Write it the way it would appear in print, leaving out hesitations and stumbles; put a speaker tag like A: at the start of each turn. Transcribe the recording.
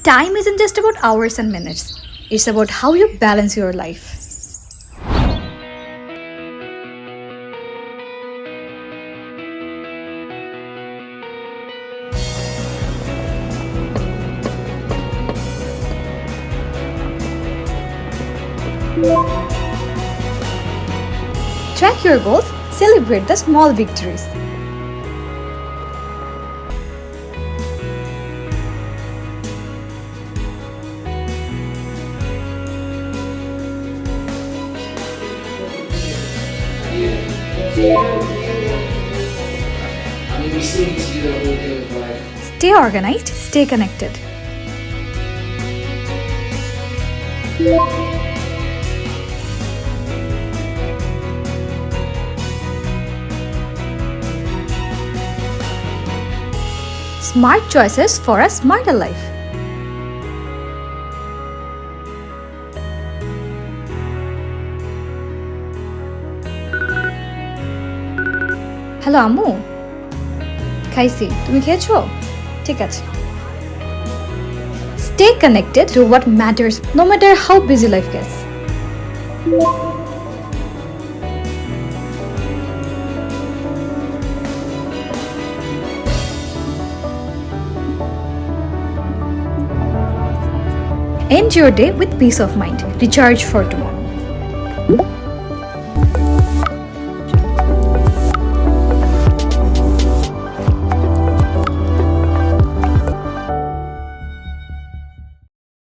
A: Time isn't just about hours and minutes. It's about how you balance your life. Track your goals, celebrate the small victories. Stay organized, stay connected. Smart choices for a smarter life. Hello আম্মু, খাইছি, তুমি খেয়েছো? ঠিক আছে. Stay connected to what matters, no matter how busy life gets. End your day with peace of mind. Recharge for tomorrow.